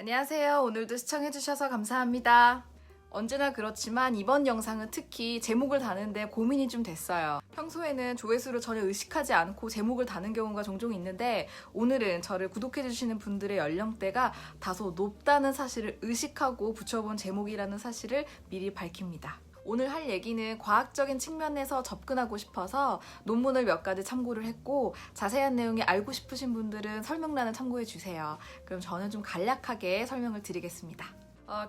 안녕하세요. 오늘도 시청해주셔서 감사합니다. 언제나 그렇지만 이번 영상은 특히 제목을 다는데 고민이 좀 됐어요. 평소에는 조회수를 전혀 의식하지 않고 제목을 다는 경우가 종종 있는데 오늘은 저를 구독해주시는 분들의 연령대가 다소 높다는 사실을 의식하고 붙여본 제목이라는 사실을 미리 밝힙니다. 오늘 할 얘기는 과학적인 측면에서 접근하고 싶어서 논문을 몇 가지 참고를 했고 자세한 내용이 알고 싶으신 분들은 설명란을 참고해 주세요. 그럼 저는 좀 간략하게 설명을 드리겠습니다.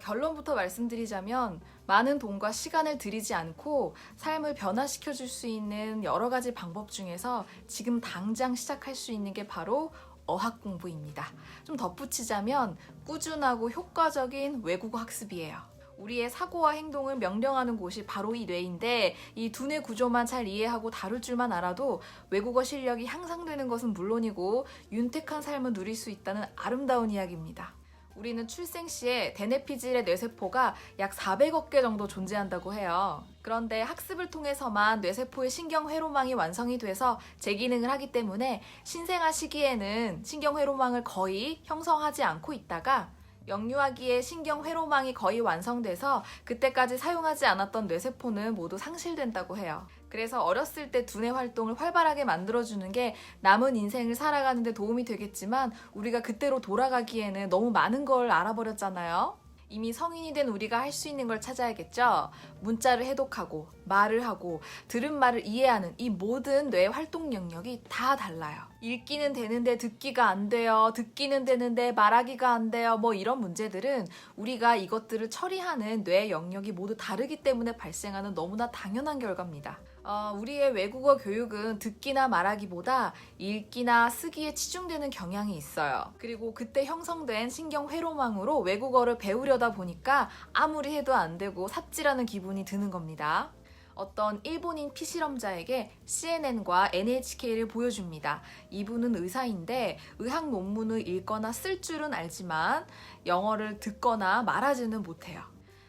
결론부터 말씀드리자면 많은 돈과 시간을 들이지 않고 삶을 변화시켜 줄 수 있는 여러 가지 방법 중에서 지금 당장 시작할 수 있는 게 바로 어학 공부입니다. 좀 덧붙이자면 꾸준하고 효과적인 외국어 학습이에요. 우리의 사고와 행동을 명령하는 곳이 바로 이 뇌인데 이 두뇌 구조만 잘 이해하고 다룰 줄만 알아도 외국어 실력이 향상되는 것은 물론이고 윤택한 삶을 누릴 수 있다는 아름다운 이야기입니다. 우리는 출생 시에 대뇌피질의 뇌세포가 약 400억 개 정도 존재한다고 해요. 그런데 학습을 통해서만 뇌세포의 신경회로망이 완성이 돼서 재기능을 하기 때문에 신생아 시기에는 신경회로망을 거의 형성하지 않고 있다가 영유아기에 신경회로망이 거의 완성돼서 그때까지 사용하지 않았던 뇌세포는 모두 상실된다고 해요. 그래서 어렸을 때 두뇌 활동을 활발하게 만들어주는 게 남은 인생을 살아가는 데 도움이 되겠지만 우리가 그때로 돌아가기에는 너무 많은 걸 알아버렸잖아요. 이미 성인이 된 우리가 할 수 있는 걸 찾아야겠죠? 문자를 해독하고 말을 하고 들은 말을 이해하는 이 모든 뇌 활동 영역이 다 달라요. 읽기는 되는데 듣기가 안 돼요. 듣기는 되는데 말하기가 안 돼요. 뭐 이런 문제들은 우리가 이것들을 처리하는 뇌 영역이 모두 다르기 때문에 발생하는 너무나 당연한 결과입니다. 우리의 외국어 교육은 듣기나 말하기보다 읽기나 쓰기에 치중되는 경향이 있어요. 그리고 그때 형성된 신경회로망으로 외국어를 배우려다 보니까 아무리 해도 안 되고 삽질하는 기분이 드는 겁니다. 어떤 일본인 피실험자에게 CNN과 NHK를 보여줍니다. 이분은 의사인데 의학 논문을 읽거나 쓸 줄은 알지만 영어를 듣거나 말하지는 못해요.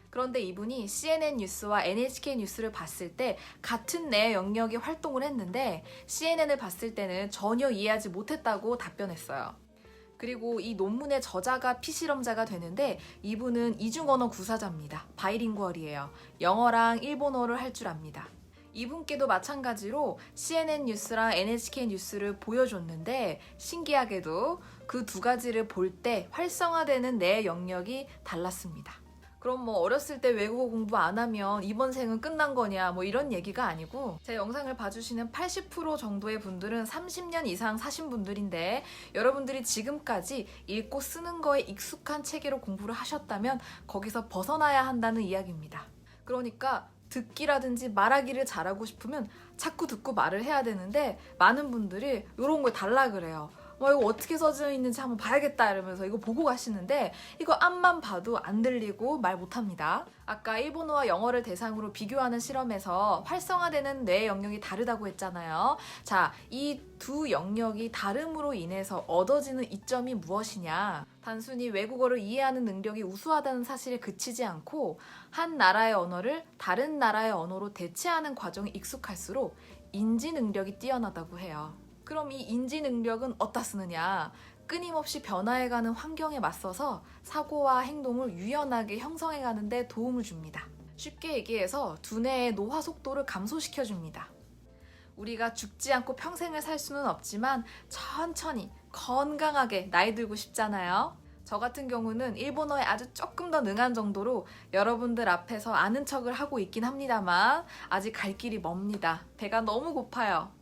그런데 이분이 CNN 뉴스와 NHK 뉴스를 봤을 때 같은 내 영역의 활동을 했는데 CNN을 봤을 때는 전혀 이해하지 못했다고 답변했어요. 그리고 이 논문의 저자가 피실험자가 되는데 이분은 이중언어 구사자입니다. 바이링구얼이에요. 영어랑 일본어를 할 줄 압니다. 이분께도 마찬가지로 CNN 뉴스랑 NHK 뉴스를 보여줬는데 신기하게도 그 두 가지를 볼 때 활성화되는 내 영역이 달랐습니다. 그럼 뭐 어렸을 때 외국어 공부 안 하면 이번 생은 끝난 거냐 뭐 이런 얘기가 아니고 제 영상을 봐주시는 80% 정도의 분들은 30년 이상 사신 분들인데 여러분들이 지금까지 읽고 쓰는 거에 익숙한 체계로 공부를 하셨다면 거기서 벗어나야 한다는 이야기입니다. 그러니까 듣기라든지 말하기를 잘하고 싶으면 자꾸 듣고 말을 해야 되는데 많은 분들이 이런 걸 달라 그래요. 이거 어떻게 써져 있는지 한번 봐야겠다 이러면서 이거 보고 가시는데 이거 앞만 봐도 안 들리고 말 못합니다. 아까 일본어와 영어를 대상으로 비교하는 실험에서 활성화되는 뇌 영역이 다르다고 했잖아요. 자, 이 두 영역이 다름으로 인해서 얻어지는 이점이 무엇이냐? 단순히 외국어를 이해하는 능력이 우수하다는 사실에 그치지 않고 한 나라의 언어를 다른 나라의 언어로 대체하는 과정에 익숙할수록 인지 능력이 뛰어나다고 해요. 그럼 이 인지 능력은 어디다 쓰느냐? 끊임없이 변화해가는 환경에 맞서서 사고와 행동을 유연하게 형성해가는 데 도움을 줍니다. 쉽게 얘기해서 두뇌의 노화 속도를 감소시켜줍니다. 우리가 죽지 않고 평생을 살 수는 없지만 천천히 건강하게 나이 들고 싶잖아요. 저 같은 경우는 일본어에 아주 조금 더 능한 정도로 여러분들 앞에서 아는 척을 하고 있긴 합니다만 아직 갈 길이 멉니다. 배가 너무 고파요.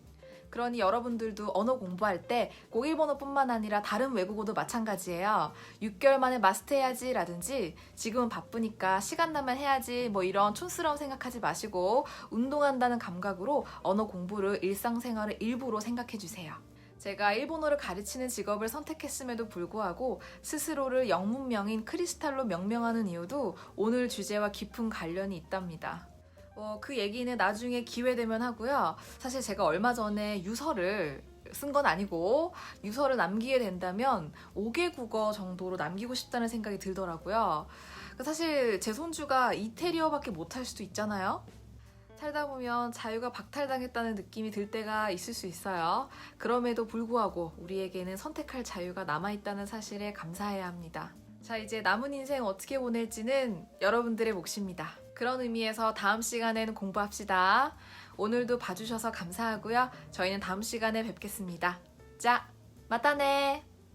그러니 여러분들도 언어 공부할 때 꼭 일본어뿐만 아니라 다른 외국어도 마찬가지예요. 6개월 만에 마스터해야지 라든지 지금은 바쁘니까 시간 나면 해야지 뭐 이런 촌스러운 생각하지 마시고 운동한다는 감각으로 언어 공부를 일상생활의 일부로 생각해 주세요. 제가 일본어를 가르치는 직업을 선택했음에도 불구하고 스스로를 영문명인 크리스탈로 명명하는 이유도 오늘 주제와 깊은 관련이 있답니다. 그 얘기는 나중에 기회 되면 하고요. 사실 제가 얼마 전에 유서를 쓴 건 아니고 유서를 남기게 된다면 5개 국어 정도로 남기고 싶다는 생각이 들더라고요. 사실 제 손주가 이태리어밖에 못할 수도 있잖아요. 살다 보면 자유가 박탈당했다는 느낌이 들 때가 있을 수 있어요. 그럼에도 불구하고 우리에게는 선택할 자유가 남아있다는 사실에 감사해야 합니다. 자, 이제 남은 인생 어떻게 보낼지는 여러분들의 몫입니다. 그런 의미에서 다음 시간에는 공부합시다. 오늘도 봐주셔서 감사하고요. 저희는 다음 시간에 뵙겠습니다. 자, 마따네!